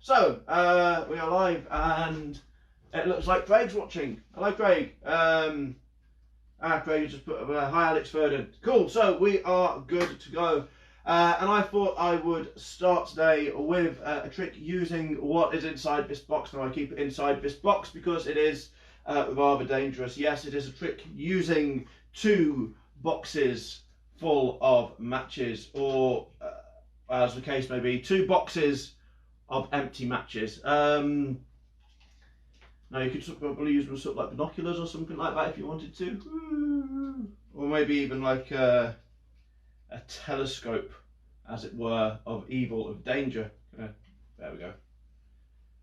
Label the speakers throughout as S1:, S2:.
S1: So, we are live and it looks like Craig's watching. Hello, Craig. Craig just put hi, Alex Ferdin. Cool, so we are good to go. And I thought I would start today with a trick using what is inside this box. Now, I keep it inside this box because it is rather dangerous. Yes, it is a trick using 2 boxes full of matches, or as the case may be, 2 boxes of empty matches. Now you could probably use them sort of like binoculars or something like that if you wanted to, or maybe even like a telescope, as it were, of evil, of danger. There we go.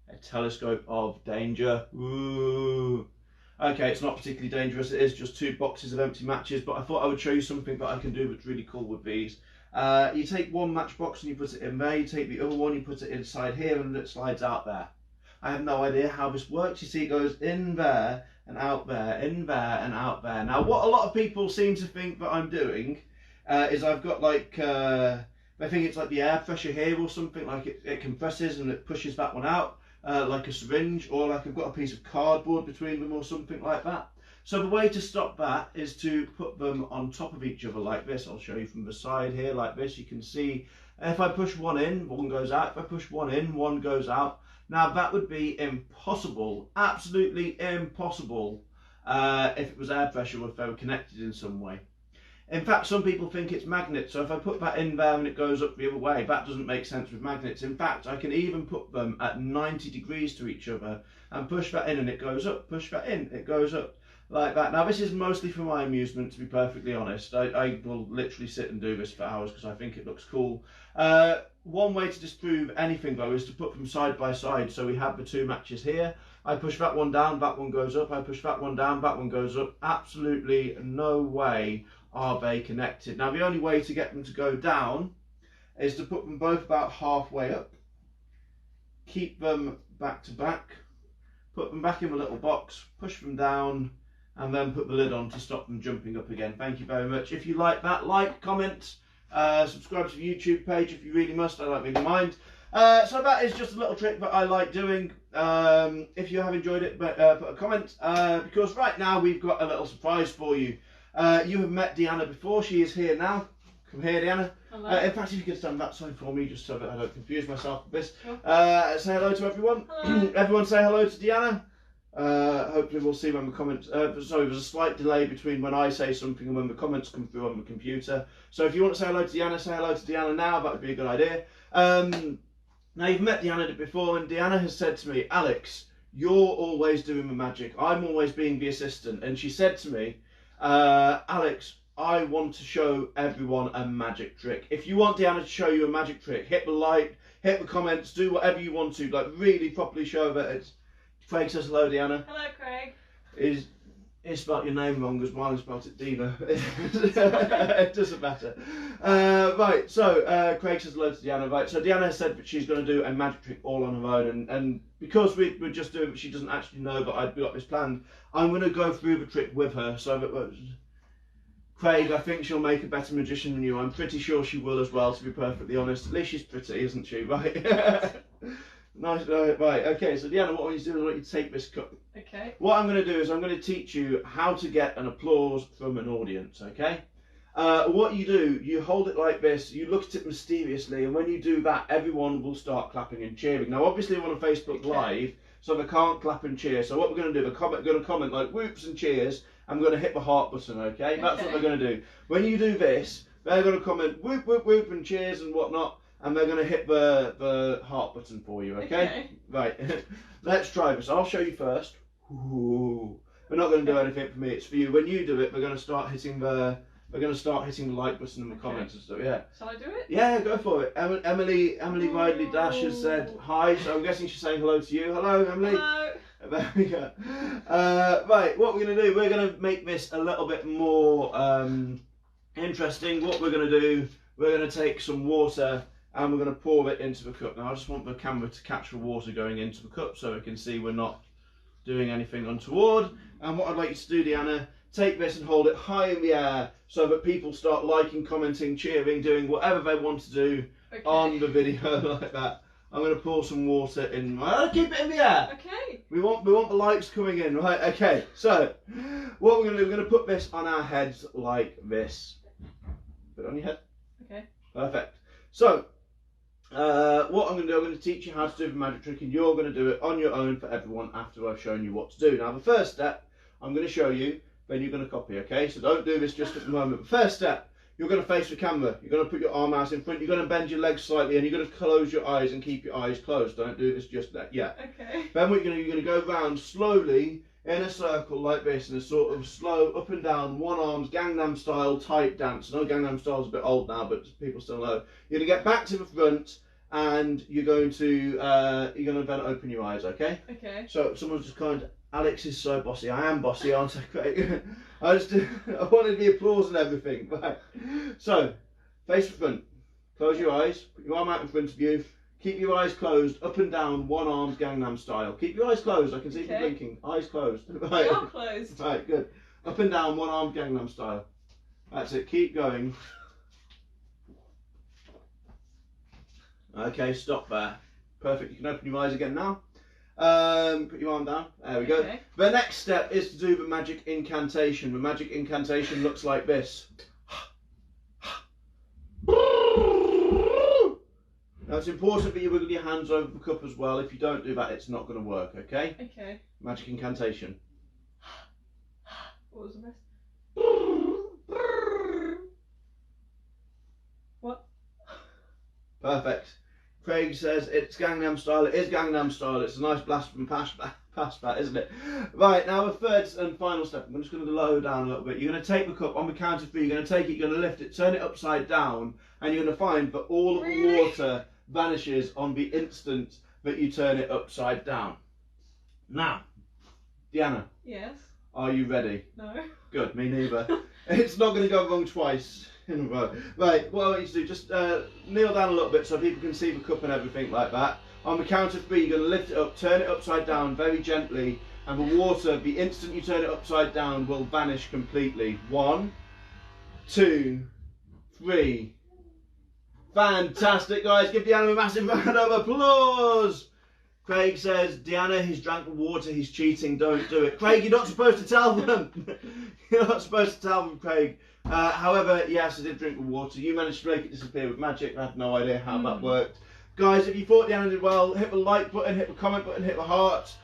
S1: A telescope of danger. Ooh. Okay, it's not particularly dangerous. It is just 2 boxes of empty matches, but I thought I would show you something that I can do that's really cool with these. You take one matchbox and you put it in there, you take the other one, you put it inside here, and it slides out there. I have no idea how this works. You see, it goes in there and out there, in there and out there. Now, what a lot of people seem to think that I'm doing is I've got like, I think it's like the air pressure here or something, like it compresses and it pushes that one out, like a syringe, or like I've got a piece of cardboard between them or something like that. So the way to stop that is to put them on top of each other like this. I'll show you from the side here like this. You can see if I push one in, one goes out. If I push one in, one goes out. Now that would be impossible, absolutely impossible, if it was air pressure or if they were connected in some way. In fact, some people think it's magnets, so if I put that in there and it goes up the other way, that doesn't make sense with magnets. In fact, I can even put them at 90 degrees to each other and push that in and it goes up, push that in, it goes up, like that. Now this is mostly for my amusement, to be perfectly honest. I will literally sit and do this for hours because I think it looks cool. One way to disprove anything though is to put them side by side. So we have the 2 matches here. I push that one down, that one goes up. I push that one down, that one goes up. Absolutely no way are they connected. Now the only way to get them to go down is to put them both about halfway up. Keep them back to back. Put them back in the little box. Push them down. And then put the lid on to stop them jumping up again. Thank you very much. If you like that, like, comment, subscribe to the YouTube page if you really must. I don't really mind. So that is just a little trick that I like doing. If you have enjoyed it, put a comment, because right now we've got a little surprise for you. You have met Deanna before. She is here now. Come here, Deanna.
S2: Hello.
S1: In fact, if you could stand that side for me, just so that I don't confuse myself with this.
S2: Sure.
S1: Say hello to everyone.
S2: Hello.
S1: Everyone say hello to Deanna. Hopefully we'll see when the comments, sorry, there's a slight delay between when I say something and when the comments come through on the computer. So if you want to say hello to Deanna, say hello to Deanna now. That would be a good idea. Now you've met Deanna before, and Deanna has said to me, Alex, you're always doing the magic. I'm always being the assistant. And she said to me, Alex, I want to show everyone a magic trick. If you want Deanna to show you a magic trick, hit the like, hit the comments, do whatever you want to, like really properly show that it's... Craig says hello, Deanna.
S2: Hello, Craig.
S1: He spelt your name wrong as well and spelt it Diva. It doesn't matter. Right, so Craig says hello to Deanna. Right, so Deanna has said that she's going to do a magic trick all on her own, and because we're just doing it, she doesn't actually know that I've got this planned. I'm going to go through the trick with her, so that Craig, I think she'll make a better magician than you. I'm pretty sure she will as well, to be perfectly honest. At least she's pretty, isn't she? Right. Nice, right, okay, so Deanna, what I want you to do is I want you to take this cup.
S2: Okay.
S1: What I'm going to do is I'm going to teach you how to get an applause from an audience, okay? What you do, you hold it like this, you look at it mysteriously, and when you do that, everyone will start clapping and cheering. Now, obviously, we're on Facebook Live, so they can't clap and cheer. So what we're going to do, they're going to comment like whoops and cheers. I'm going to hit the heart button, okay? That's what they're going to do. When you do this, they're going to comment whoop, whoop, whoop, and cheers and whatnot. And they're going to hit the heart button for you, okay? Right, let's try this. I'll show you first. Ooh. We're not going to do anything for me, it's for you. When you do it, we're going to start hitting the like button in the comments and stuff, yeah.
S2: Shall I do it?
S1: Yeah, go for it. Emily Ridley Dash has said hi, so I'm guessing she's saying hello to you. Hello, Emily.
S2: Hello.
S1: There we go. Right, what we're going to do, we're going to make this a little bit more interesting. What we're going to do, we're going to take some water and we're going to pour it into the cup. Now I just want the camera to catch the water going into the cup so we can see we're not doing anything untoward. And what I'd like you to do, Deanna, take this and hold it high in the air so that people start liking, commenting, cheering, doing whatever they want to do on the video like that. I'm going to pour some water in. Keep it in the air.
S2: Okay.
S1: We want the lights coming in, right? Okay. So, what we're going to do, we're going to put this on our heads like this. Put it on your head.
S2: Okay.
S1: Perfect. So, what I'm going to do, I'm going to teach you how to do the magic trick, and you're going to do it on your own for everyone after I've shown you what to do. Now, the first step, I'm going to show you, then you're going to copy, okay? So don't do this just at the moment. The first step, you're going to face the camera. You're going to put your arm out in front. You're going to bend your legs slightly, and you're going to close your eyes and keep your eyes closed. Don't do this just yet.
S2: Okay.
S1: Then what you're going to go round slowly in a circle like this, in a sort of slow up and down, one arms, Gangnam style type dance. I know Gangnam style's a bit old now, but people still know. You're going to get back to the front, and you're going to then open your eyes, okay?
S2: Okay.
S1: So someone's just kind of, Alex is so bossy. I am bossy, aren't I? Great. I wanted the applause and everything. Right. So, face the front. Close your eyes. Put your arm out in front of you. Keep your eyes closed. Up and down, one arm, Gangnam style. Keep your eyes closed. I can see you blinking. Eyes closed. Right.
S2: They are closed.
S1: Right, good. Up and down, one arm, Gangnam style. That's it. Keep going. Okay, stop there. Perfect. You can open your eyes again now. Put your arm down. There we go.
S2: Okay.
S1: The next step is to do the magic incantation. The magic incantation looks like this. Now it's important that you wiggle your hands over the cup as well. If you don't do that, it's not going to work, okay?
S2: Okay.
S1: Magic incantation.
S2: What was the rest? What?
S1: Perfect. Craig says it's Gangnam style. It is Gangnam style. It's a nice blast from past that, isn't it? Right, now the third and final step. I'm just going to lower down a little bit. You're going to take the cup on the count of 3. You're going to take it, you're going to lift it, turn it upside down, and you're going to find that all of the water vanishes on the instant that you turn it upside down. Now, Deanna.
S2: Yes.
S1: Are you ready?
S2: No.
S1: Good, me neither. It's not going to go wrong twice in a row. Right, what I want you to do, just kneel down a little bit so people can see the cup and everything like that. On the count of 3, you're going to lift it up, turn it upside down very gently, and the water, the instant you turn it upside down, will vanish completely. 1, 2, 3. Fantastic, guys. Give Deanna a massive round of applause. Craig says, Deanna, he's drank the water, he's cheating, don't do it. Craig, you're not supposed to tell them. You're not supposed to tell them, Craig. However, yes, I did drink the water. You managed to make it disappear with magic. I had no idea how that worked. Guys, if you thought Deanna did well, hit the like button, hit the comment button, hit the heart.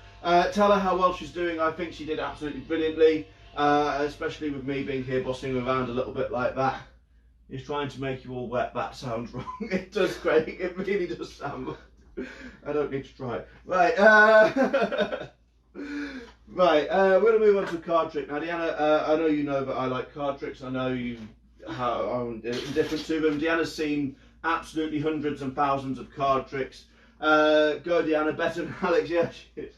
S1: Tell her how well she's doing. I think she did absolutely brilliantly, especially with me being here bossing around a little bit like that. He's trying to make you all wet. That sounds wrong. It does, Craig. It really does sound wrong. I don't need to try it. Right. Right. We're going to move on to a card trick. Now, Deanna, I know you know that I like card tricks. I know how I'm indifferent to them. Deanna's seen absolutely hundreds and thousands of card tricks. Go, Deanna, better than Alex. Yeah, she is.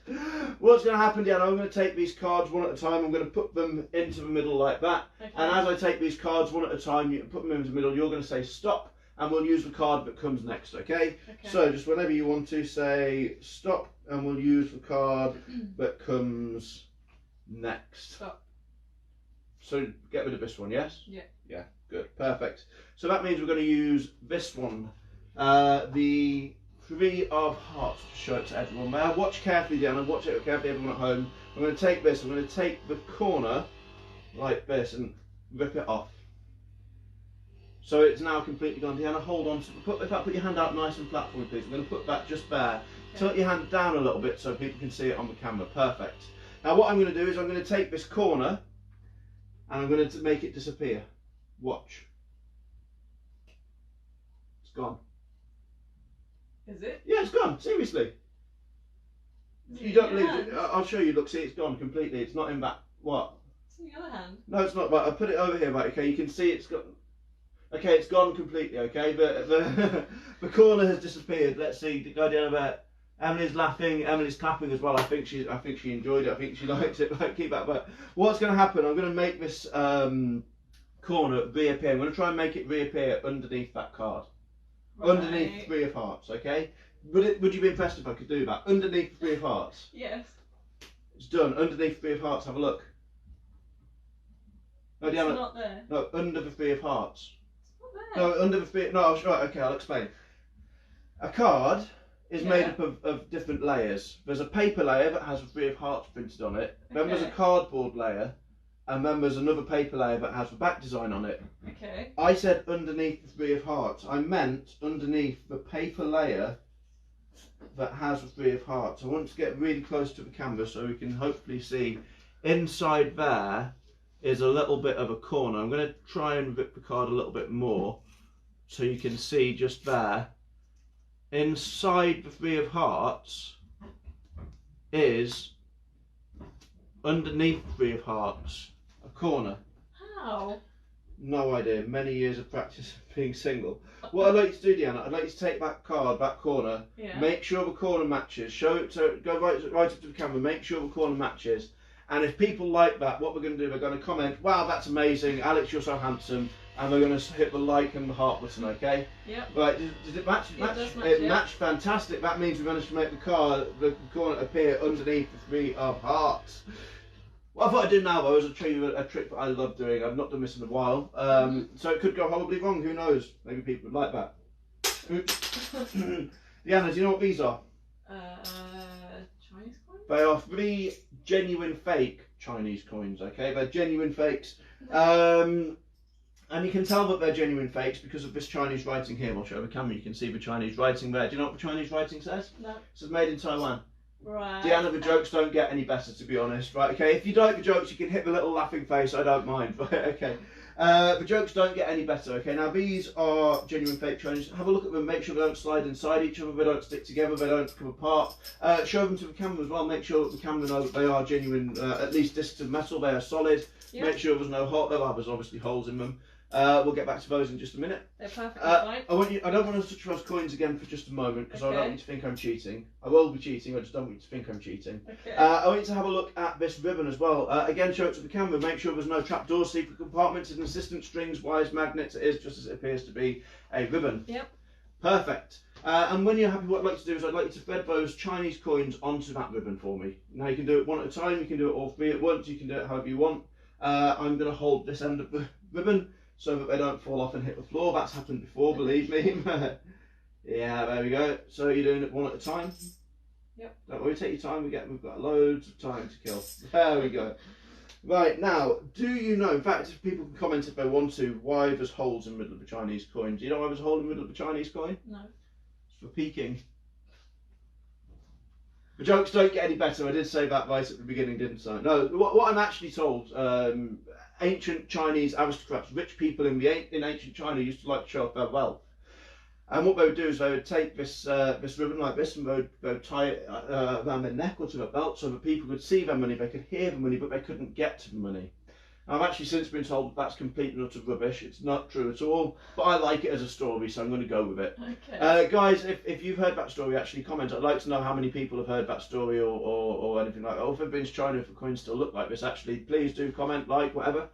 S1: What's going to happen, Deanna? I'm going to take these cards one at a time. I'm going to put them into the middle like that. Okay. And as I take these cards one at a time, you put them into the middle. You're going to say stop, and we'll use the card that comes next. Okay? So just whenever you want to say stop, and we'll use the card that comes next. Stop. So get rid of this one. Yes. Yeah. Yeah. Good. Perfect. So that means we're going to use this one, the 3 of hearts, to show it to everyone. Now watch carefully, Deanna, watch it carefully, everyone at home. I'm going to take this, I'm going to take the corner like this and rip it off. So it's now completely gone. Deanna, hold on. Put your hand out nice and flat for me, please. I'm going to put that just there. Okay. Tilt your hand down a little bit so people can see it on the camera. Perfect. Now what I'm going to do is I'm going to take this corner and I'm going to make it disappear. Watch. It's gone.
S2: Is it?
S1: Yeah, it's gone. Seriously. You don't believe it? I'll show you. Look, see, it's gone completely. It's not in that. What?
S2: It's in the other hand.
S1: No, it's not. Right, I put it over here. Right, okay. You can see it's got. Okay, it's gone completely. Okay, the corner has disappeared. Let's see. Go down about. Emily's laughing. Emily's clapping as well. I think she enjoyed it. I think she likes it. Right, keep that. But what's going to happen? I'm going to make this corner reappear. I'm going to try and make it reappear underneath that card. Right. Underneath 3 of hearts, okay? Would you be impressed if I could do that? Underneath 3 of hearts?
S2: Yes.
S1: It's done. Underneath 3 of hearts, have a look. No,
S2: it's
S1: Deanna,
S2: not there.
S1: No, under the 3 of hearts.
S2: It's not there.
S1: No, under the 3. No, right, okay, I'll explain. A card is made up of different layers. There's a paper layer that has a 3 of hearts printed on it. Then there's a cardboard layer, and then there's another paper layer that has the back design on it.
S2: Okay.
S1: I said underneath the 3 of hearts. I meant underneath the paper layer that has the 3 of hearts. I want to get really close to the camera so we can hopefully see inside there is a little bit of a corner. I'm going to try and rip the card a little bit more so you can see just there. Inside the 3 of hearts is, underneath the 3 of hearts, a corner.
S2: How?
S1: No idea. Many years of practice of being single. What I'd like you to do, Deanna, I'd like you to take that card, that corner, make sure the corner matches, show it to, go right up to the camera, make sure the corner matches. And if people like that, what we're going to do, we're going to comment, wow, that's amazing, Alex, you're so handsome, and we're going to hit the like and the heart button, okay?
S2: Yep.
S1: Right, did it match? It matched fantastic. That means we managed to make the corner appear underneath the 3 of hearts. What I thought I'd do now, though, is a trick that I love doing. I've not done this in a while, so it could go horribly wrong. Who knows? Maybe people would like that. Oops. Deanna, do you know what these are?
S2: Chinese coins?
S1: They are 3 genuine fake Chinese coins, okay? They're genuine fakes. And you can tell that they're genuine fakes because of this Chinese writing here. I'll show the camera, you can see the Chinese writing there. Do you know what the Chinese writing says? No. It says made in Taiwan.
S2: Right.
S1: Deanna, the jokes don't get any better, to be honest, right? Okay, if you like the jokes, you can hit the little laughing face, I don't mind, right? Okay. The jokes don't get any better, okay? Now, these are genuine fake Chinese. Have a look at them, make sure they don't slide inside each other, they don't stick together, they don't come apart. Show them to the camera as well, make sure that the camera knows that they are genuine, at least discs of metal, they are solid. Yep. Make sure there's no hole, there's obviously holes in them. We'll get back to those in just a minute.
S2: They're perfectly fine.
S1: I don't want to touch those coins again for just a moment because I don't want you to think I'm cheating. I will be cheating, I just don't want you to think I'm cheating. Okay. I want you to have a look at this ribbon as well. Again, show it to the camera, make sure there's no trapdoor, secret compartments, hidden assistance, strings, wires, magnets. It is just as it appears to be a ribbon. Yep. Perfect. And when you're happy, what I'd like to do is I'd like you to thread those Chinese coins onto that ribbon for me. Now you can do it one at a time, you can do it all 3 at once, you can do it however you want. I'm going to hold this end of the ribbon so that they don't fall off and hit the floor. That's happened before, believe me. Yeah, there we go. So you're doing it one at a time? Yep. Don't worry, take your time. We've got loads of time to kill. There we go. Right, now, do you know, in fact, if people can comment if they want to, why there's holes in the middle of a Chinese coin? Do you know why there's a hole in the middle of a Chinese coin? No. It's for peeking. The jokes don't get any better. I did say that right at the beginning, didn't I? No, what I'm actually told, ancient Chinese aristocrats, rich people in ancient China used to like to show off their wealth. And what they would do is they would take this ribbon like this and they would tie it around their neck or to their belt so that people could see their money, they could hear the money, but they couldn't get to the money. I've actually since been told that that's complete and utter rubbish. It's not true at all, but I like it as a story, so I'm going to go with it. Okay. Guys, if you've heard that story, actually comment. I'd like to know how many people have heard that story or anything like that. Or if they've been to China, if the coins still look like this, actually, please do comment, like, whatever.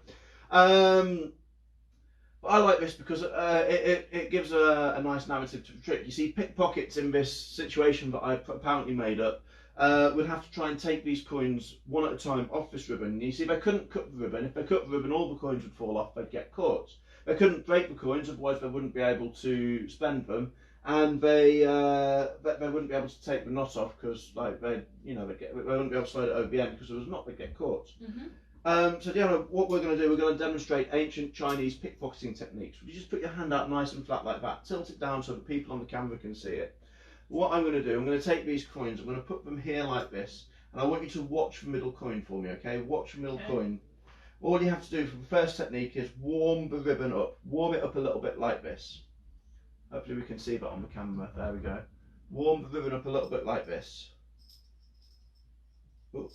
S1: But I like this because it gives a nice narrative to the trick. You see, pickpockets in this situation that I've apparently made up would have to try and take these coins one at a time off this ribbon. You see, they couldn't cut the ribbon. If they cut the ribbon, all the coins would fall off. They'd get caught. They couldn't break the coins, otherwise they wouldn't be able to spend them, and they wouldn't be able to take the knot off because, like, they wouldn't be able to slide it over the end because there was a knot. They'd get caught. So Deanna, what we're going to do, we're going to demonstrate ancient Chinese pickpocketing techniques. Would you just put your hand out nice and flat like that, tilt it down so that people on the camera can see it. What I'm going to do, I'm going to take these coins, I'm going to put them here like this, and I want you to watch the middle coin for me, okay? Watch the middle coin. All you have to do for the first technique is warm the ribbon up. Warm it up a little bit like this. Hopefully we can see that on the camera. There we go. Warm the ribbon up a little bit like this. Ooh.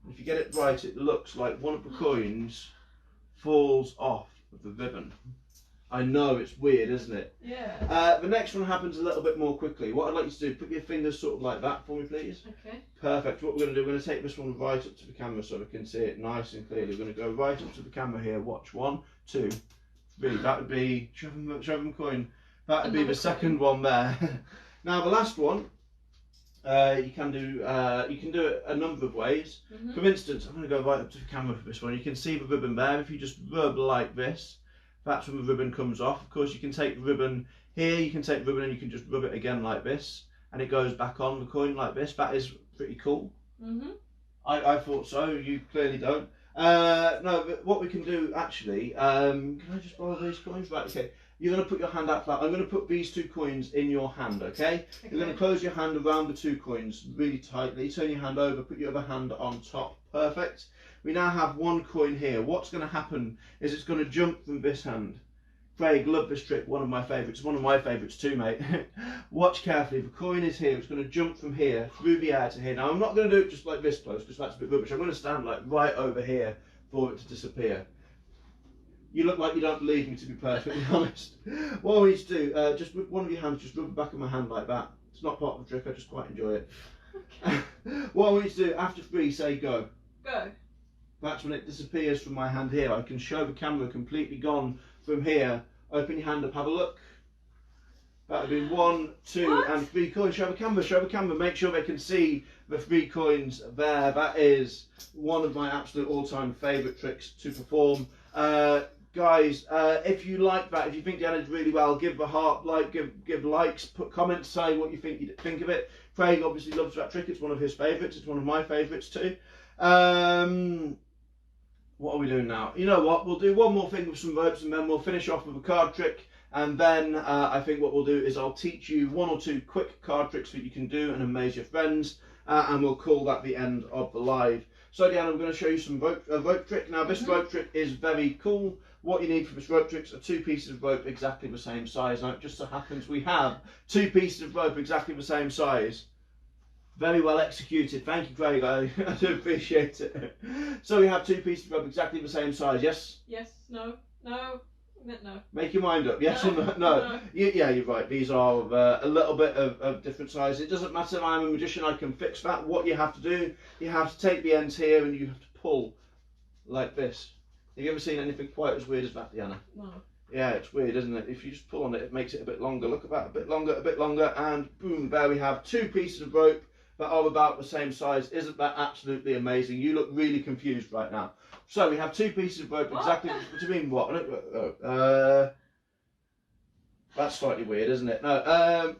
S1: If you get it right, it looks like one of the coins falls off of the ribbon. I know, it's weird, isn't it? Yeah. The next one happens a little bit more quickly. What I'd like you to do, put your fingers sort of like that for me, please. Okay. Perfect. What we're going to do, we're going to take this one right up to the camera so we can see it nice and clearly. We're going to go right up to the camera here. Watch. 1, 2, 3. That would be, show them coin. That would be the second one there. Now the last one, you can do it a number of ways. For instance, I'm going to go right up to the camera for this one. You can see the ribbon there. If you just rub like this, That's when the ribbon comes off. Of course, you can take the ribbon here, you can take the ribbon and you can just rub it again like this, and it goes back on the coin like this. That is pretty cool. I thought so. You clearly don't. No, but what we can do actually, can I just borrow these coins? Right, okay. You're going to put your hand out flat. I'm going to put these 2 coins in your hand, okay? You're going to close your hand around the 2 coins really tightly. Turn your hand over, put your other hand on top. Perfect. We now have 1 coin here. What's going to happen is it's going to jump from this hand. Craig, love this trick. One of my favourites. One of my favourites too, mate. Watch carefully. The coin is here. It's going to jump from here through the air to here. Now, I'm not going to do it just like this close because that's a bit rubbish. I'm going to stand like right over here for it to disappear. You look like you don't believe me, to be perfectly honest. What I need to do, just with one of your hands, just rub the back of my hand like that. It's not part of the trick, I just quite enjoy it. Okay. What I want you to do, after 3, say go.
S2: Go.
S1: That's when it disappears from my hand here. I can show the camera completely gone from here. Open your hand up, have a look. That would be 1, 2, and 3 coins. Show the camera, make sure they can see the 3 coins there. That is one of my absolute all-time favourite tricks to perform. Guys, if you like that, if you think Deanna did really well, give the heart, give likes, put comments, say what you think of it. Craig obviously loves that trick. It's one of his favourites. It's one of my favourites too. What are we doing now? You know what? We'll do one more thing with some ropes, and then we'll finish off with a card trick. And then I think what we'll do is I'll teach you 1 or 2 quick card tricks that you can do and amaze your friends, and we'll call that the end of the live. So Deanna, I'm going to show you some rope trick. Now this rope trick is very cool. What you need for this rope trick are 2 pieces of rope exactly the same size. Now it just so happens we have 2 pieces of rope exactly the same size. Very well executed. Thank you, Craig. I do appreciate it. So we have 2 pieces of rope exactly the same size. Yes?
S2: Yes. No. No. No.
S1: Make your mind up. Yes or no? No. Yeah, you're right. These are a little bit of different size. It doesn't matter. I'm a magician. I can fix that. What you have to do, you have to take the ends here and you have to pull like this. Have you ever seen anything quite as weird as that, Deanna?
S2: No.
S1: Yeah, it's weird, isn't it? If you just pull on it, it makes it a bit longer. Look at that. A bit longer, and boom, there we have 2 pieces of rope that are about the same size. Isn't that absolutely amazing? You look really confused right now. So we have 2 pieces of rope exactly. What do you mean? What? That's slightly weird, isn't it? No.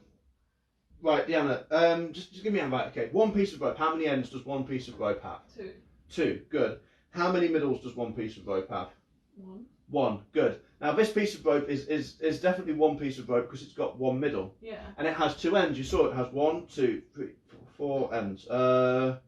S1: Right, Deanna. Just give me a hand. Right, okay. 1 piece of rope. How many ends does 1 piece of rope have?
S2: 2.
S1: 2. Good. How many middles does 1 piece of rope have?
S2: 1.
S1: 1. Good. Now this piece of rope is definitely 1 piece of rope because it's got 1 middle.
S2: Yeah. And
S1: it has 2 ends. You saw it has 1, 2, 3, 4 ends. Now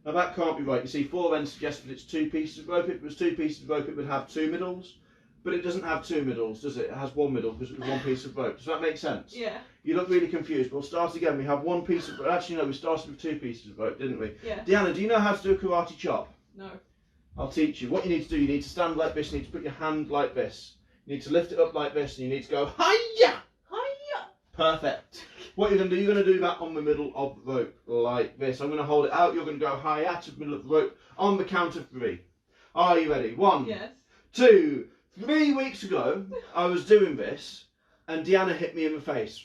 S1: that can't be right. You see, 4 ends suggests that it's 2 pieces of rope. If it was 2 pieces of rope, it would have 2 middles. But it doesn't have 2 middles, does it? It has 1 middle because it was 1 piece of rope. Does that make sense?
S2: Yeah.
S1: You look really confused. We'll start again. We have 1 piece of rope. Actually, no, we started with 2 pieces of rope, didn't we?
S2: Yeah.
S1: Deanna, do you know how to do a karate chop?
S2: No.
S1: I'll teach you. What you need to do, you need to stand like this. You need to put your hand like this. You need to lift it up like this, and you need to go, hi-ya!
S2: Hi-ya!
S1: Perfect. What you're going to do, you're going to do that on the middle of the rope, like this. I'm going to hold it out. You're going to go hi-ya to the middle of the rope on the count of 3. Are you ready? 1,
S2: yes. 2.
S1: 3 weeks ago, I was doing this, and Deanna hit me in the face.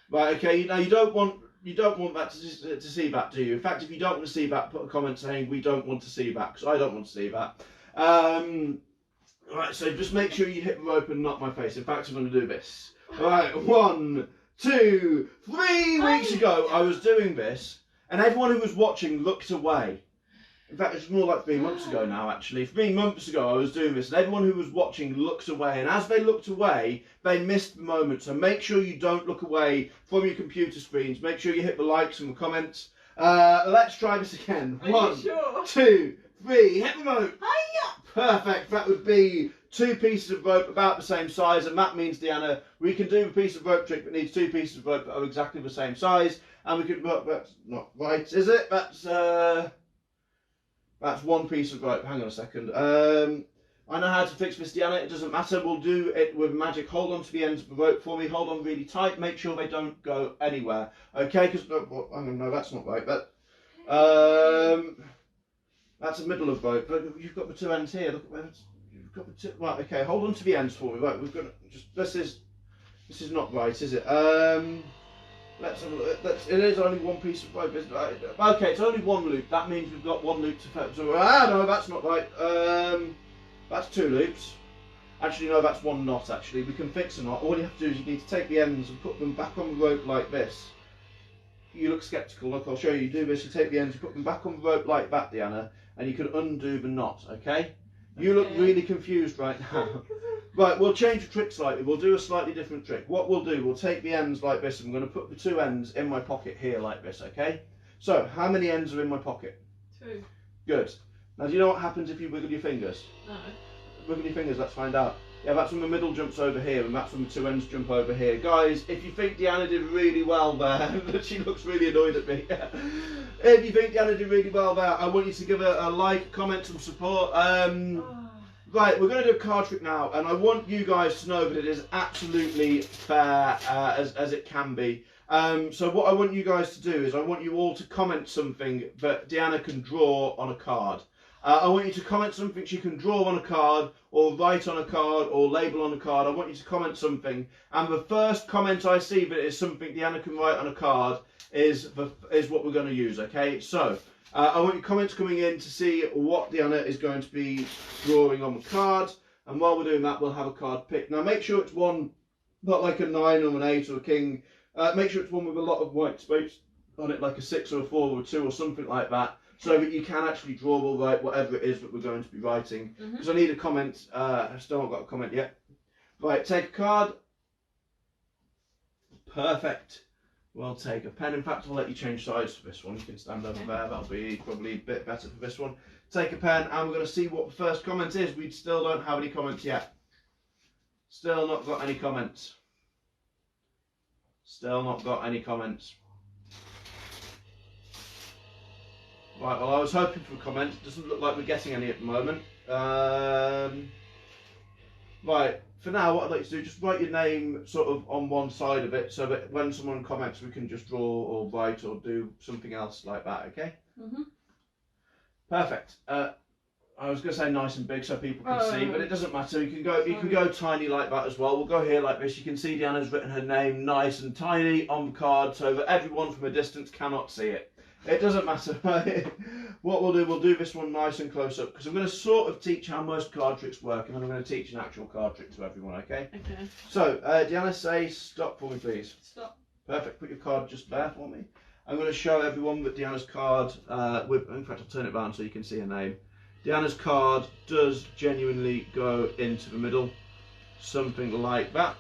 S1: Right, okay, now you don't want that to see that, do you? In fact, if you don't want to see that, put a comment saying we don't want to see that, because I don't want to see that. Right, so just make sure you hit the rope and not my face. In fact, I'm going to do this. Right, 1, 2, 3 weeks ago, I was doing this, and everyone who was watching looked away. In fact, it's more like 3 months ago now, actually. 3 months ago, I was doing this, and everyone who was watching looked away. And as they looked away, they missed the moment. So make sure you don't look away from your computer screens. Make sure you hit the likes and the comments. Let's try this again.
S2: Are
S1: 1,
S2: you sure?
S1: 2, 3. Hit the rope.
S2: Hiya!
S1: Perfect. That would be 2 pieces of rope about the same size. And that means, Deanna, we can do a piece of rope trick that needs 2 pieces of rope that are exactly the same size. And we could... That's not right, is it? That's 1 piece of rope. Hang on a second. I know how to fix this, Deanna. It doesn't matter. We'll do it with magic. Hold on to the ends of the rope for me. Hold on really tight. Make sure they don't go anywhere. Okay? Because no, that's not right. But that's the middle of rope. But you've got the 2 ends here. Look at where you've got the 2. Right. Okay. hold on to the ends for me. Right. We've got to just. This is not right, is it? Let's have a look. It is only 1 piece of rope, isn't it? Okay, it's only 1 loop. That means we've got 1 loop to fetch. So, no, that's not right. That's 2 loops. Actually, no, that's one knot, actually. We can fix a knot. All you have to do is you need to take the ends and put them back on the rope like this. You look sceptical. Look, I'll show you. You do this, you take the ends, you put them back on the rope like that, Deanna, and you can undo the knot, okay? You look really confused right now. Right, we'll change the trick slightly. We'll do a slightly different trick. What we'll do, we'll take the ends like this, and I'm going to put the 2 ends in my pocket here like this, okay? So, how many ends are in my pocket?
S2: 2.
S1: Good. Now, do you know what happens if you wiggle your fingers?
S2: No.
S1: Wiggle your fingers, let's find out. Yeah, that's when the middle jumps over here, and that's when the 2 ends jump over here. Guys, if you think Deanna did really well there, she looks really annoyed at me. If you think Deanna did really well there, I want you to give her a like, comment, some support. Right, we're going to do a card trick now, and I want you guys to know that it is absolutely fair as it can be. So what I want you guys to do is I want you all to comment something that Deanna can draw on a card. I want you to comment something she can draw on a card, or write on a card, or label on a card. I want you to comment something, and the first comment I see that is something Deanna can write on a card is what we're going to use, okay? So, I want your comments coming in to see what Deanna is going to be drawing on the card, and while we're doing that, we'll have a card picked. Now, make sure it's one, not like a 9 or an 8 or a king. Make sure it's one with a lot of white space on it, like a 6 or a 4 or a 2 or something like that, so that you can actually draw or write whatever it is that we're going to be writing. Because I need a comment. I still haven't got a comment yet. Right, take a card. Perfect. We'll take a pen. In fact, I'll let you change sides for this one. You can stand over there. That'll be probably a bit better for this one. Take a pen, and we're going to see what the first comment is. We still don't have any comments yet. Still not got any comments. Still not got any comments. Right, well, I was hoping for a comment. It doesn't look like we're getting any at the moment. Right, for now, what I'd like to do, just write your name sort of on one side of it, so that when someone comments, we can just draw or write or do something else like that, okay? Perfect. I was going to say nice and big so people can see, but it doesn't matter. You can go tiny like that as well. We'll go here like this. You can see Deanna's written her name nice and tiny on the card so that everyone from a distance cannot see it. It doesn't matter. What we'll do this one nice and close up, because I'm going to sort of teach how most card tricks work, and then I'm going to teach an actual card trick to everyone, okay? Okay. So, Deanna, say stop for me, please. Stop. Perfect. Put your card just there for me. I'm going to show everyone that Deanna's card, in fact, I'll turn it around so you can see her name. Deanna's card does genuinely go into the middle, something like that.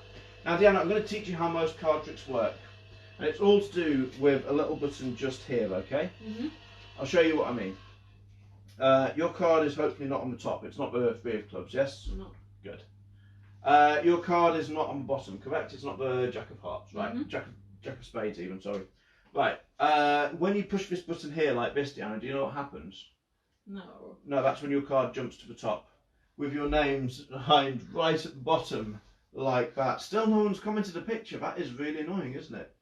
S1: Now, Deanna, I'm going to teach you how most card tricks work. And it's all to do with a little button just here, okay? I'll show you what I mean. Your card is hopefully not on the top. It's not the 3 of clubs, yes? No. Good. Your card is not on the bottom, correct? It's not the Jack of Hearts, right? Jack of Spades even, sorry. Right. When you push this button here like this, Deanna, do you know what happens? No. No, that's when your card jumps to the top, with your names behind right at the bottom, like that. Still no one's commented a picture. That is really annoying, isn't it?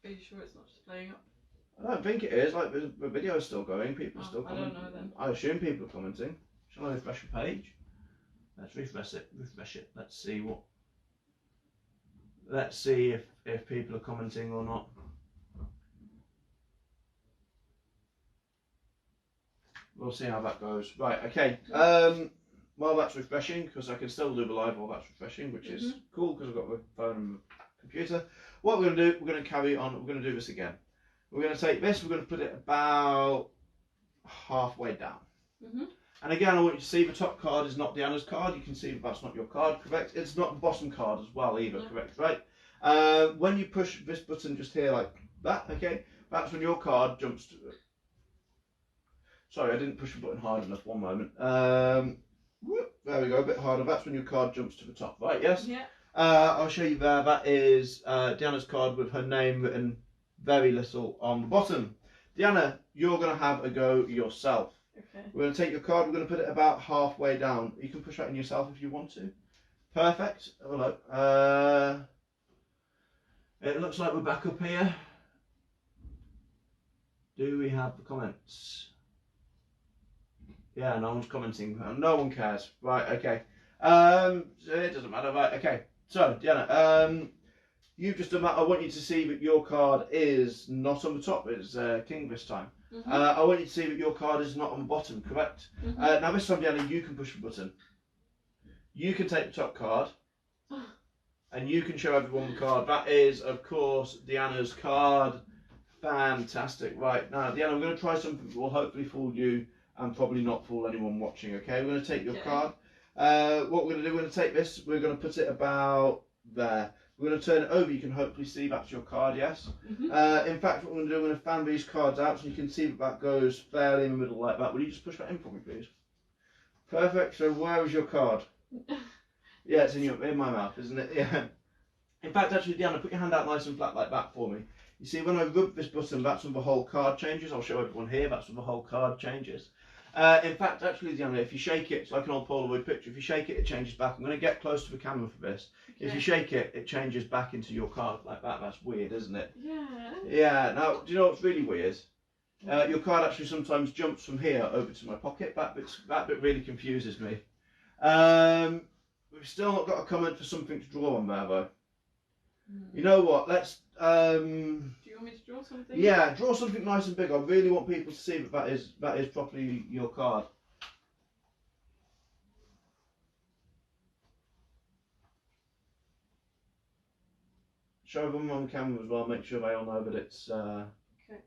S1: Are you sure it's not just playing up? I don't think it is. Like, the video is still going. People are still commenting. I don't know then. I assume people are commenting. Shall I refresh the page? Let's refresh it. Let's see what. Let's see if people are commenting or not. We'll see how that goes. Right. Okay. While that's refreshing, because I can still do the live while that's refreshing, which is cool because I've got the phone and the computer. What we're going to do, we're going to carry on. We're going to do this again. We're going to take this. We're going to put it about halfway down. And again, I want you to see the top card is not Deanna's card. You can see that that's not your card, correct? It's not the bottom card as well either, correct? Right. When you push this button just here like that, okay, that's when your card jumps to. Sorry, I didn't push the button hard enough. One moment. There we go. A bit harder. That's when your card jumps to the top, right? Yes. Yeah. I'll show you there. That is Deanna's card with her name written very little on the bottom. Deanna, you're going to have a go yourself. Okay. We're going to take your card. We're going to put it about halfway down. You can push that in yourself if you want to. Perfect. Have a look. It looks like we're back up here. Do we have the comments? Yeah, no one's commenting. No one cares. Right, okay. It doesn't matter. Right, okay. So, Deanna, you've just done that. I want you to see that your card is not on the top. It's king this time. I want you to see that your card is not on the bottom, correct? Now this time, Deanna, you can push the button. You can take the top card, and you can show everyone the card. That is, of course, Deanna's card. Fantastic. Right, now, Deanna, I'm going to try something that will hopefully fool you and probably not fool anyone watching, okay? We're going to take your card. What we're going to do, we're going to take this, we're going to put it about there. We're going to turn it over, you can hopefully see that's your card, yes? In fact, what we're going to do, we're going to fan these cards out so you can see that goes fairly in the middle like that. Will you just push that in for me, please? Perfect. So where is your card? Yeah, it's in my mouth, isn't it? Yeah. In fact, actually, Deanna, put your hand out nice and flat like that for me. You see, when I rub this button, that's when the whole card changes. I'll show everyone here, that's when the whole card changes. In fact, actually, Deanna, if you shake it, it's like an old Polaroid picture. If you shake it, it changes back. I'm going to get close to the camera for this. Okay. If you shake it, it changes back into your card like that. That's weird, isn't it?
S2: Yeah.
S1: Yeah. Now, do you know what's really weird? Your card actually sometimes jumps from here over to my pocket. That bit really confuses me. We've still not got a comment for something to draw on there, though. You know what? Let's.
S2: Do you want me to draw something?
S1: Yeah, draw something nice and big. I really want people to see that is properly your card. Show them on camera as well. Make sure they all know that it's.
S2: Okay.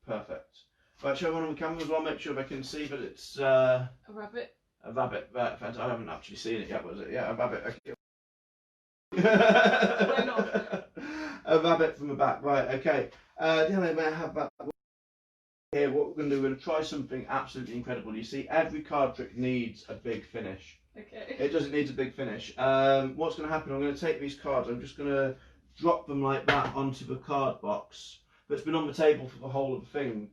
S1: Perfect. Right, show them on camera as well. Make sure they can see that it's.
S2: A rabbit.
S1: A rabbit. Right, I haven't actually seen it yet. Was it? Yeah, a rabbit. Okay.
S2: Why not?
S1: A rabbit from the back. Right. Okay. Yeah, they may have that. Here, what we're going to do, we're going to try something absolutely incredible. You see, every card trick needs a big finish.
S2: Okay.
S1: It doesn't need a big finish. What's going to happen, I'm going to take these cards, I'm just going to drop them like that onto the card box that's been on the table for the whole of the thing.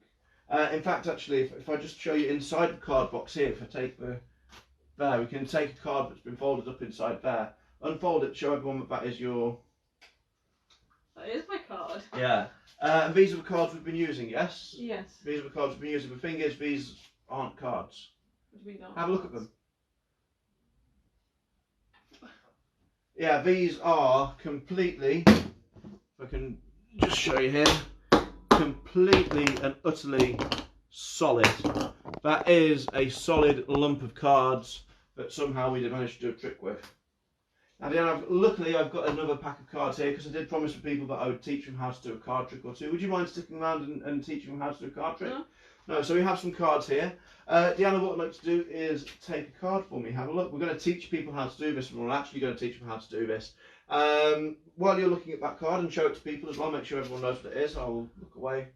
S1: In fact, actually, if I just show you inside the card box here, if I take there, we can take a card that's been folded up inside there, unfold it, show everyone that is your...
S2: That is my card.
S1: Yeah. And these are the cards we've been using, yes?
S2: Yes.
S1: These are the cards we've been using. The thing is, these aren't cards.
S2: What do you mean not?
S1: Have a look at them. Yeah, these are completely, if I can just show you here, completely and utterly solid. That is a solid lump of cards that somehow we managed to do a trick with. Now, then luckily I've got another pack of cards here because I did promise the people that I would teach them how to do a card trick or two. Would you mind sticking around and teaching them how to do a card trick?
S2: No.
S1: No, so we have some cards here. Deanna, what I'd like to do is take a card for me. Have a look. We're going to teach people how to do this, and we're actually going to teach them how to do this. While you're looking at that card and show it to people as well, make sure everyone knows what it is. I'll look away.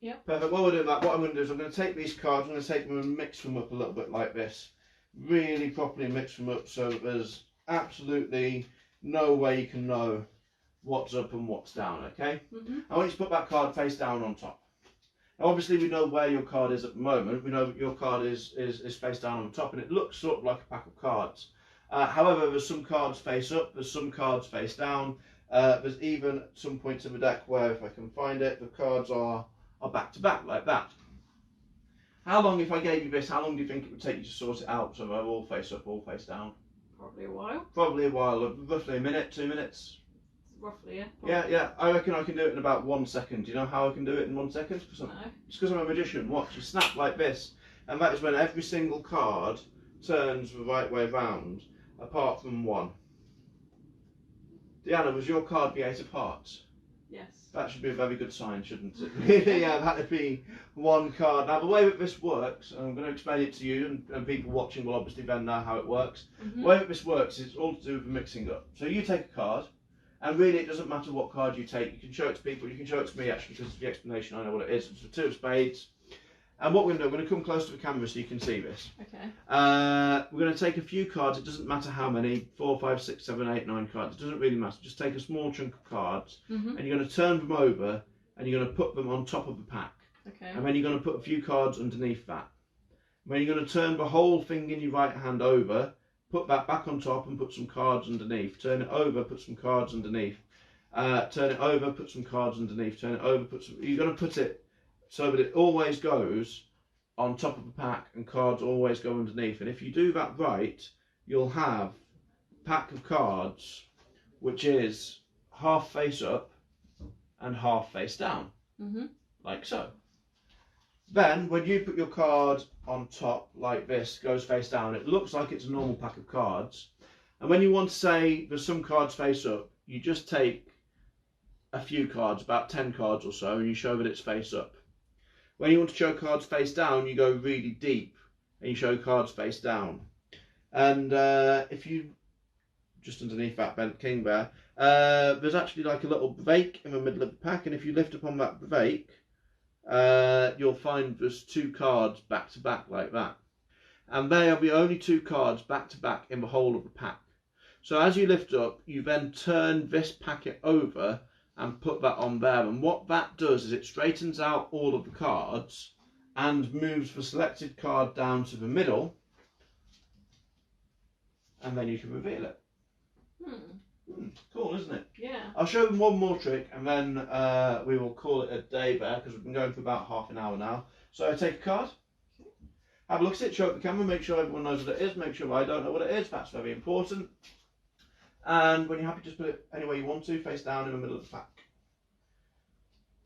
S2: Yep.
S1: Perfect. While we're doing that, what I'm going to do is I'm going to take these cards, I'm going to take them and mix them up a little bit like this. Really properly mix them up so that there's absolutely no way you can know what's up and what's down, okay? I want you to put that card face down on top. Now obviously we know where your card is at the moment. We know that your card is face down on top and it looks sort of like a pack of cards. However, there's some cards face up, there's some cards face down. There's even some points in the deck where, if I can find it, the cards are back to back like that. How long, if I gave you this, how long do you think it would take you to sort it out so they're all face up, all face down?
S2: Probably a while.
S1: Probably a while, roughly a minute, 2 minutes.
S2: Roughly, yeah. Probably.
S1: Yeah, I reckon I can do it in about 1 second. Do you know how I can do it in 1 second?
S2: No.
S1: It's because I'm a magician. Watch, you snap like this, and that is when every single card turns the right way round, apart from one. Deanna, was your card the 8 of hearts?
S2: Yes.
S1: That should be a very good sign, shouldn't it? Yeah, that would be one card. Now, the way that this works, and I'm going to explain it to you, and people watching will obviously then know how it works. The way that this works is all to do with the mixing up. So you take a card, and really it doesn't matter what card you take. You can show it to people, you can show it to me actually, because of the explanation, I know what it is. It's the 2 of spades. And what we're going to do, we're going to come close to the camera so you can see this.
S2: Okay.
S1: We're going to take a few cards, it doesn't matter how many, 4, 5, 6, 7, 8, 9 cards, it doesn't really matter. Just take a small chunk of cards, and you're going to turn them over, and you're going to put them on top of the pack.
S2: Okay.
S1: And then you're going to put a few cards underneath that. Then you're going to turn the whole thing in your right hand over, put that back on top and put some cards underneath. Turn it over, put some cards underneath. Turn it over, put some cards underneath. Turn it over, put some... You're going to put it so that it always goes on top of the pack and cards always go underneath. And if you do that right, you'll have a pack of cards which is half face up and half face down, like so. Then, when you put your card on top, like this, goes face down, it looks like it's a normal pack of cards. And when you want to say there's some cards face up, you just take a few cards, about 10 cards or so, and you show that it's face up. When you want to show cards face down, you go really deep and you show cards face down. And if you, just underneath that bent king there, there's actually like a little break in the middle of the pack, and if you lift upon that break, you'll find there's 2 cards back to back like that. And they are the only 2 cards back to back in the whole of the pack. So as you lift up, you then turn this packet over and put that on there, and what that does is it straightens out all of the cards and moves the selected card down to the middle, and then you can reveal it. Cool, isn't it?
S2: Yeah.
S1: I'll show them one more trick and then we will call it a day there, because we've been going for about half an hour now. So I take a card, have a look at it, show it to the camera, make sure everyone knows what it is, make sure I don't know what it is, that's very important. And when you're happy, just put it anywhere you want to, face down in the middle of the pack.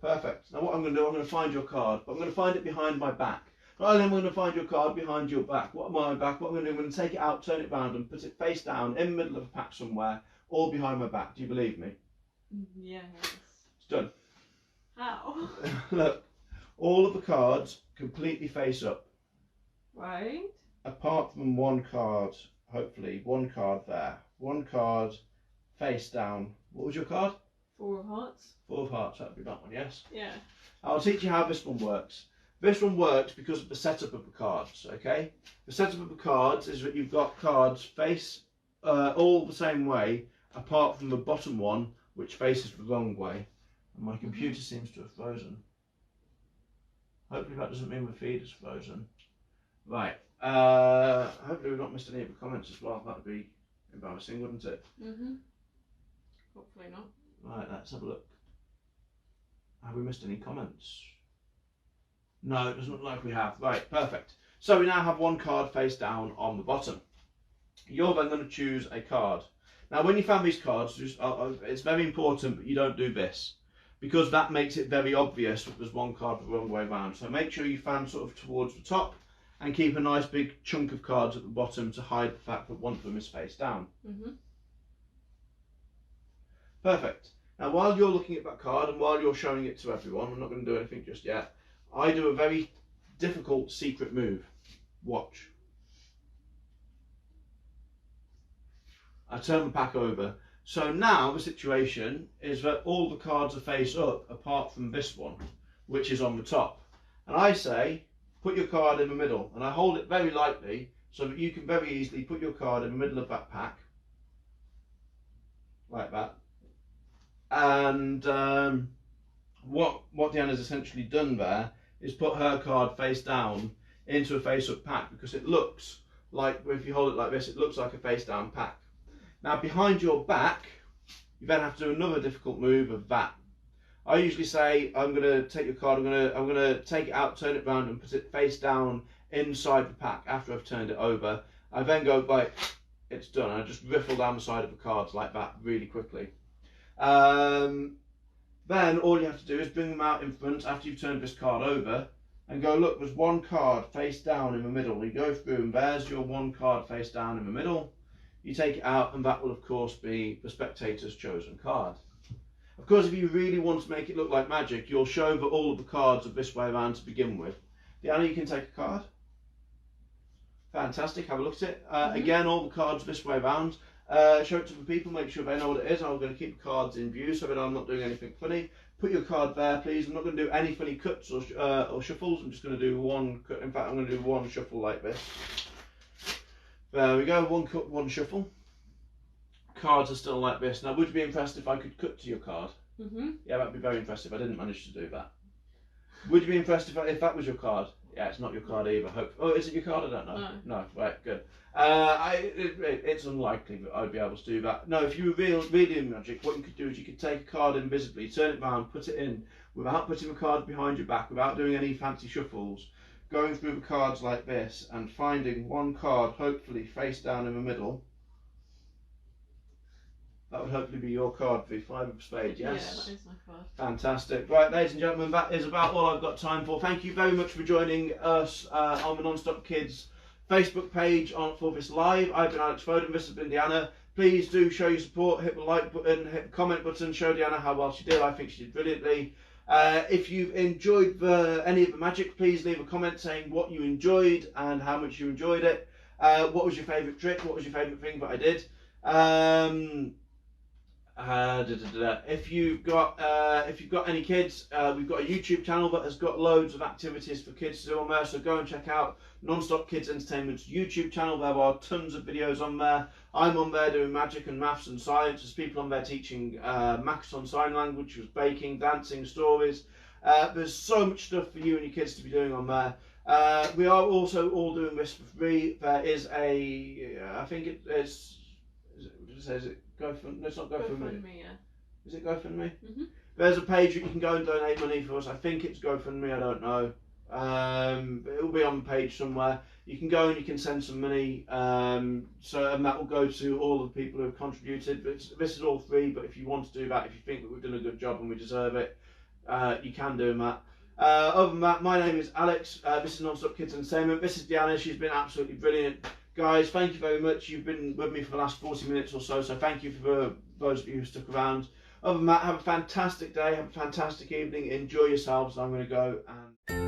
S1: Perfect. Now what I'm going to do, I'm going to find your card, but I'm going to find it behind my back. Not only am I going to find your card behind your back, what I'm going to do, I'm going to take it out, turn it round and put it face down in the middle of the pack somewhere, all behind my back. Do you believe me?
S2: Yes.
S1: It's done.
S2: How?
S1: Look, all of the cards completely face up.
S2: Right.
S1: Apart from one card, hopefully, one card there. One card face down. What was your card?
S2: 4 of hearts.
S1: 4 of hearts, that would be that one, yes?
S2: Yeah.
S1: I'll teach you how this one works. This one works because of the setup of the cards, okay? The setup of the cards is that you've got cards face all the same way, apart from the bottom one, which faces the wrong way. And my computer seems to have frozen. Hopefully that doesn't mean the feed is frozen. Right. Hopefully we've not missed any of the comments as well. That would be embarrassing, wouldn't it?
S2: Hopefully not.
S1: Right, let's have a look. Have we missed any comments? No, it doesn't look like we have. Right, perfect. So we now have one card face down on the bottom. You're then going to choose a card. Now when you found these cards, it's very important that you don't do this, because that makes it very obvious that there's one card the wrong way around. So make sure you fan sort of towards the top and keep a nice big chunk of cards at the bottom to hide the fact that one of them is face down. Perfect. Now while you're looking at that card and while you're showing it to everyone, I'm not going to do anything just yet, I do a very difficult secret move. Watch. I turn the pack over. So now the situation is that all the cards are face up apart from this one, which is on the top. And I say, put your card in the middle. And I hold it very lightly so that you can very easily put your card in the middle of that pack. Like that. And what Deanna's essentially done there is put her card face down into a face up pack, because it looks like, if you hold it like this, it looks like a face down pack. Now behind your back, you then have to do another difficult move of that. I usually say, I'm going to take your card, I'm going to take it out, turn it round and put it face down inside the pack after I've turned it over. I then go, right, it's done. I just riffle down the side of the cards like that really quickly. Then all you have to do is bring them out in front after you've turned this card over and go, look, there's one card face down in the middle. You go through and there's your one card face down in the middle. You take it out and that will of course be the spectator's chosen card. Of course, if you really want to make it look like magic, you'll show that all of the cards are this way around to begin with. Deanna, you can take a card. Fantastic, have a look at it. Again, all the cards this way around. Show it to the people, make sure they know what it is. I'm going to keep the cards in view so that I'm not doing anything funny. Put your card there, please. I'm not going to do any funny cuts or shuffles. I'm just going to do one cut. In fact, I'm going to do one shuffle like this. There we go, one cut, one shuffle. Cards are still like this. Now, would you be impressed if I could cut to your card? Yeah, that'd be very impressive. I didn't manage to do that. Would you be impressed if that was your card? Yeah, it's not your card either. Oh, is it your card? I don't know. No, right, good. It's unlikely that I'd be able to do that. No, if you were really in magic, what you could do is you could take a card invisibly, turn it round, put it in, without putting the card behind your back, without doing any fancy shuffles, going through the cards like this and finding one card, hopefully face down in the middle. That would hopefully be your card, the 5 of spades, yes?
S2: Yeah, that is my card.
S1: Fantastic. Right, ladies and gentlemen, that is about all I've got time for. Thank you very much for joining us on the Non-Stop Kids Facebook page for this live. I've been Alex Foden, this has been Deanna. Please do show your support, hit the like button, hit the comment button, show Deanna how well she did. I think she did brilliantly. If you've enjoyed any of the magic, please leave a comment saying what you enjoyed and how much you enjoyed it. What was your favourite trick? What was your favourite thing that I did? If you've got any kids, we've got a YouTube channel that has got loads of activities for kids to do on there, so go and check out Non-Stop Kids Entertainment's YouTube channel. There are tons of videos on there. I'm on there doing magic and maths and science. There's people on there teaching maths on sign language, which was baking, dancing, stories. There's so much stuff for you and your kids to be doing on there. We are also all doing this for free. There is I think is it GoFundMe? No, it's not GoFundMe.
S2: GoFundMe, yeah.
S1: Is it GoFundMe?
S2: Mm-hmm.
S1: There's a page where you can go and donate money for us. I think it's GoFundMe, I don't know. It will be on the page somewhere. You can go and you can send some money, and that will go to all of the people who have contributed. This is all free, but if you want to do that, if you think that we've done a good job and we deserve it, you can do that. Other than that, my name is Alex. This is Non-Stop Kids Entertainment. This is Deanna. She's been absolutely brilliant. Guys, thank you very much. You've been with me for the last 40 minutes or so, so thank you for those of you who stuck around. Other than that, have a fantastic day, have a fantastic evening, enjoy yourselves. I'm going to go and...